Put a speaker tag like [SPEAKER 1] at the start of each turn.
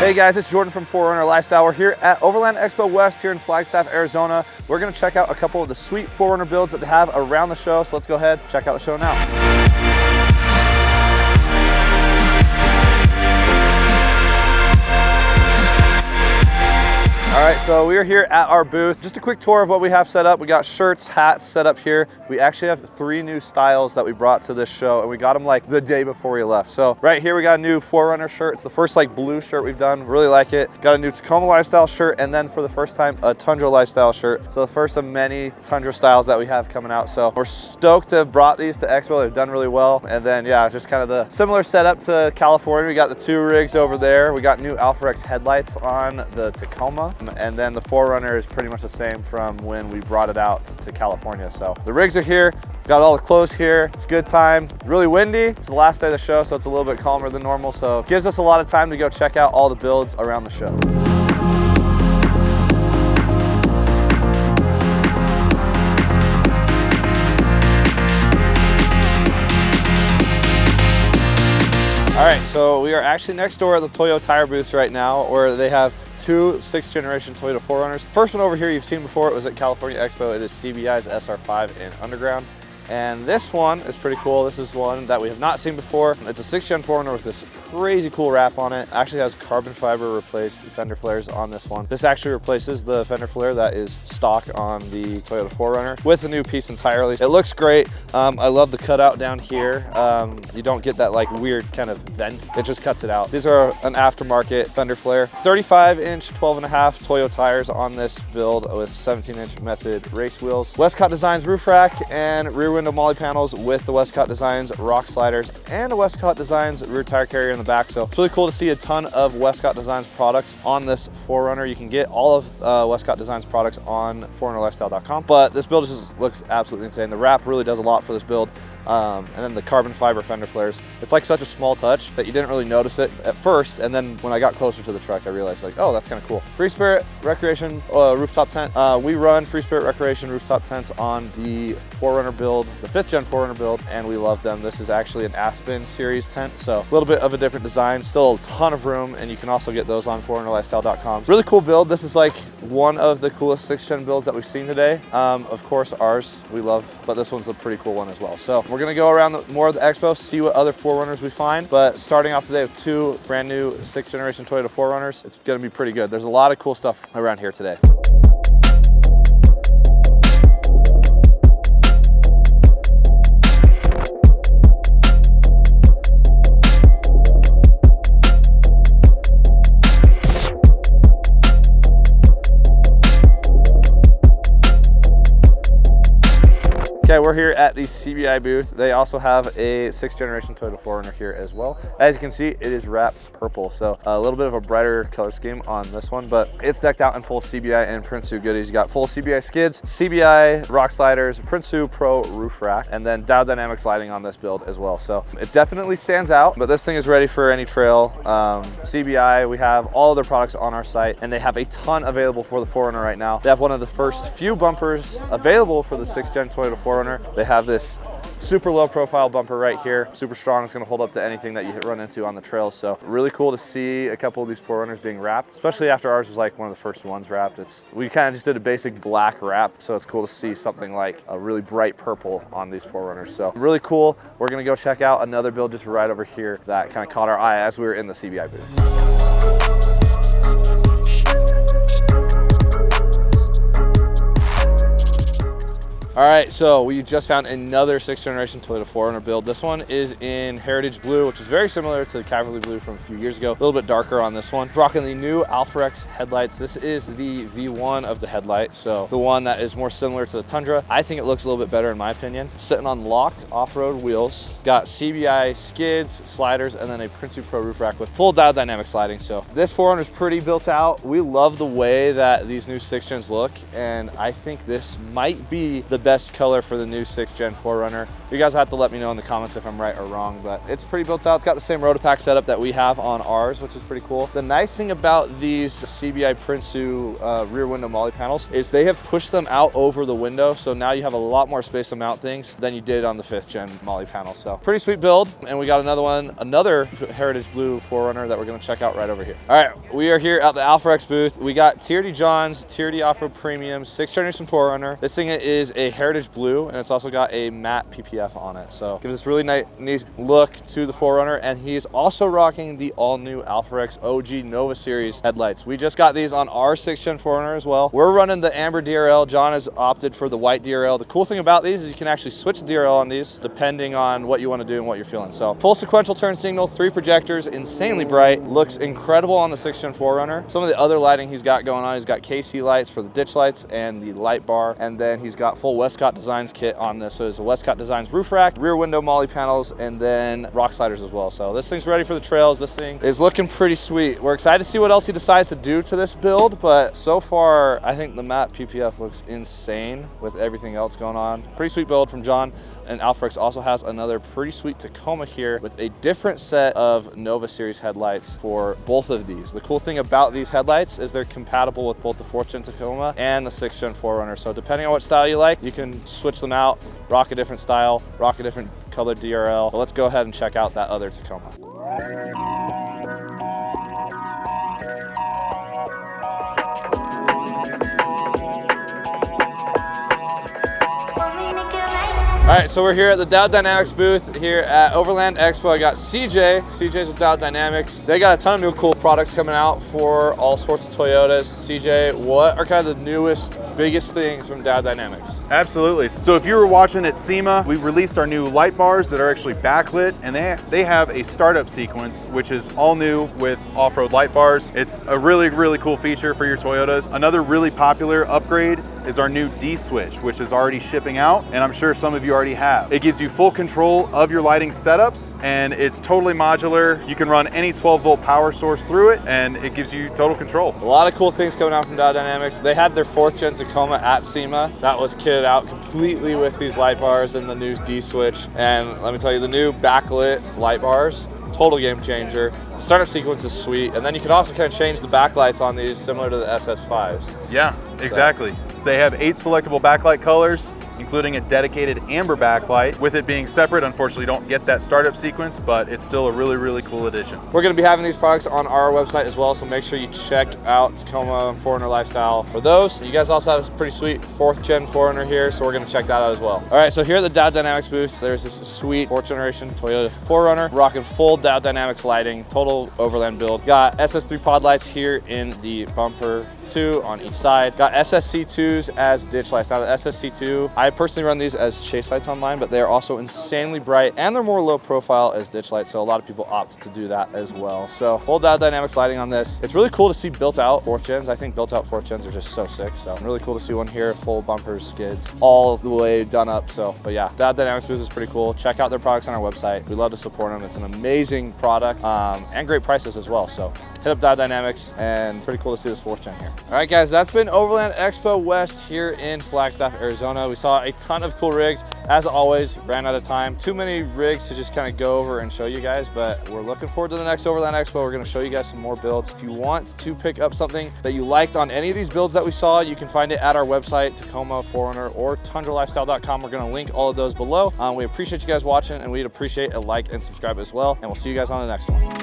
[SPEAKER 1] Hey guys, it's Jordan from 4Runner Lifestyle. We're here at Overland Expo West here in Flagstaff, Arizona. We're gonna check out a couple of the sweet 4Runner builds that they have around the show. So let's go ahead, check out the show now. All right, so we are here at our booth. Just a quick tour of what we have set up. We got shirts, hats set up here. We actually have 3 new styles that we brought to this show, and we got them like the day before we left. So right here, we got a new 4Runner shirt. It's the first like blue shirt we've done. Really like it. Got a new Tacoma lifestyle shirt, and then for the first time, a Tundra lifestyle shirt. So the first of many Tundra styles that we have coming out. So we're stoked to have brought these to Expo. They've done really well. And then yeah, just kind of the similar setup to California. We got the 2 rigs over there. We got new Alpha X headlights on the Tacoma. And then the 4Runner is pretty much the same from when we brought it out to California. So the rigs are here, got all the clothes here. It's a good time. Really windy. It's the last day of the show, so it's a little bit calmer than normal. So it gives us a lot of time to go check out all the builds around the show. All right, so we are actually next door at the Toyo tire booths right now, where they have 2 6th generation Toyota 4Runners. First one over here you've seen before. It was at California Expo. It is CBI's SR5 in Underground. And this one is pretty cool. This is one that we have not seen before. It's a 6th gen 4Runner with this crazy cool wrap on it. Actually has carbon fiber replaced fender flares on this one. This actually replaces the fender flare that is stock on the Toyota 4Runner with a new piece entirely. It looks great. I love the cutout down here. You don't get that like weird kind of vent. It just cuts it out. These are an aftermarket fender flare. 35-inch, 12.5 Toyo tires on this build with 17-inch method race wheels. Westcott Designs roof rack and rear window molly panels with the Westcott Designs rock sliders and a Westcott Designs rear tire carrier in the back. So it's really cool to see a ton of Westcott Designs products on this 4Runner. You can get all of Westcott Designs products on 4runnerlifestyle.com, but this build just looks absolutely insane. The wrap really does a lot for this build. And then the carbon fiber fender flares. It's like such a small touch that you didn't really notice it at first, and then when I got closer to the truck, I realized like, oh, that's kind of cool. Free Spirit Recreation rooftop tent. We run Free Spirit Recreation rooftop tents on the 4Runner build, the 5th gen 4Runner build, and we love them. This is actually an Aspen series tent, so a little bit of a different design, still a ton of room, and you can also get those on 4runnerlifestyle.com. Really cool build. This is like one of the coolest 6th gen builds that we've seen today. Of course, ours we love, but this one's a pretty cool one as well. So we're gonna go around more of the expo, see what other 4Runners we find, but starting off today with 2 brand new 6th generation Toyota 4Runners, it's gonna be pretty good. There's a lot of cool stuff around here today. Okay, we're here at the CBI booth. They also have a 6th generation Toyota 4Runner here as well. As you can see, it is wrapped purple, so a little bit of a brighter color scheme on this one, but it's decked out in full CBI and Prinsu goodies. You got full CBI skids, CBI rock sliders, Prinsu Pro roof rack, and then Diode dynamic sliding on this build as well. So it definitely stands out, but this thing is ready for any trail. CBI, we have all of their products on our site, and they have a ton available for the 4Runner right now. They have one of the first few bumpers available for the 6th gen Toyota 4Runner. They have this super low profile bumper right here, super strong. It's going to hold up to anything that you run into on the trails. So really cool to see a couple of these 4Runners being wrapped, especially after ours was like one of the first ones wrapped. We kind of just did a basic black wrap, so it's cool to see something like a really bright purple on these 4Runners. So really cool. We're going to go check out another build just right over here that kind of caught our eye as we were in the CBI booth. All right, so we just found another 6th generation Toyota 4Runner build. This one is in Heritage Blue, which is very similar to the Cavalry Blue from a few years ago. A little bit darker on this one. Rocking the new Alpha X headlights. This is the V1 of the headlight, so the one that is more similar to the Tundra. I think it looks a little bit better in my opinion. Sitting on lock off-road wheels. Got CBI skids, sliders, and then a Prinsu Pro roof rack with full Diode dynamic sliding. So this 4Runner is pretty built out. We love the way that these new 6th gens look, and I think this might be the best best color for the new 6th Gen 4Runner. You guys have to let me know in the comments if I'm right or wrong, but it's pretty built out. It's got the same rotopack setup that we have on ours, which is pretty cool. The nice thing about these CBI Prinsu rear window molly panels is they have pushed them out over the window, so now you have a lot more space to mount things than you did on the 5th Gen molly panel. So pretty sweet build. And we got another Heritage Blue 4Runner that we're gonna check out right over here. All right, we are here at the Alpharex booth. We got TRD John's TRD Offroad Premium 6th Generation 4Runner. This thing is a Heritage Blue, and it's also got a matte PPF on it. So gives this really nice look to the 4Runner, and he's also rocking the all-new Alpharex OG Nova Series headlights. We just got these on our 6th Gen 4Runner as well. We're running the amber DRL. John has opted for the white DRL. The cool thing about these is you can actually switch the DRL on these depending on what you want to do and what you're feeling. So full sequential turn signal, 3 projectors, insanely bright, looks incredible on the 6th Gen 4Runner. Some of the other lighting he's got going on, he's got KC lights for the ditch lights and the light bar, and then he's got full Westcott Designs kit on this. So it's a Westcott Designs roof rack, rear window molly panels, and then rock sliders as well. So this thing's ready for the trails. This thing is looking pretty sweet. We're excited to see what else he decides to do to this build, but so far I think the matte PPF looks insane with everything else going on. Pretty sweet build from John. And Alpharex also has another pretty sweet Tacoma here with a different set of Nova Series headlights for both of these. The cool thing about these headlights is they're compatible with both the 4th Gen Tacoma and the 6th Gen 4Runner. So depending on what style you like, you can switch them out, rock a different style, rock a different colored DRL. But let's go ahead and check out that other Tacoma. All right, so we're here at the Diode Dynamics booth here at Overland Expo. I got CJ. CJ's with Diode Dynamics. They got a ton of new cool products coming out for all sorts of Toyotas. CJ, what are kind of the newest, biggest things from Diode Dynamics?
[SPEAKER 2] Absolutely. So if you were watching at SEMA, we released our new light bars that are actually backlit, and they have a startup sequence, which is all new with off-road light bars. It's a really, really cool feature for your Toyotas. Another really popular upgrade is our new D switch, which is already shipping out, and I'm sure some of you already have. It gives you full control of your lighting setups, and it's totally modular. You can run any 12-volt power source through it, and it gives you total control.
[SPEAKER 1] A lot of cool things coming out from Diode Dynamics. They had their 4th Gen Tacoma at SEMA. That was kitted out completely with these light bars and the new D switch. And let me tell you, the new backlit light bars, total game changer. The startup sequence is sweet, and then you can also kind of change the backlights on these similar to the SS5s.
[SPEAKER 2] Yeah, exactly. So they have 8 selectable backlight colors, including a dedicated amber backlight. With it being separate, unfortunately, you don't get that startup sequence, but it's still a really, really cool addition.
[SPEAKER 1] We're going to be having these products on our website as well, so make sure you check out Tacoma 4Runner Lifestyle for those. You guys also have a pretty sweet 4th Gen 4Runner here, so we're going to check that out as well. All right, so here at the Diode Dynamics booth, there's this sweet 4th generation Toyota 4Runner, rocking full Diode Dynamics lighting, total Overland build. Got SS3 pod lights here in the bumper 2 on each side. Got SSC2s as ditch lights. Now the SSC2, I personally run these as chase lights on mine, but they're also insanely bright and they're more low profile as ditch lights, so a lot of people opt to do that as well. So full Diode Dynamics lighting on this. It's really cool to see built out 4th gens. I think built out 4th gens are just so sick, so really cool to see one here, full bumpers, skids, all the way done up. So, but yeah, Diode Dynamics booth is pretty cool. Check out their products on our website. We love to support them. It's an amazing product and great prices as well. So hit up Diode Dynamics, and pretty cool to see this 4th gen here. All right, guys, that's been Overland Expo West here in Flagstaff, Arizona. We saw a ton of cool rigs. As always, ran out of time. Too many rigs to just kind of go over and show you guys, but we're looking forward to the next Overland Expo. We're going to show you guys some more builds. If you want to pick up something that you liked on any of these builds that we saw, you can find it at our website, Tacoma, 4Runner, or TundraLifestyle.com. We're going to link all of those below. We appreciate you guys watching, and we'd appreciate a like and subscribe as well, and we'll see you guys on the next one.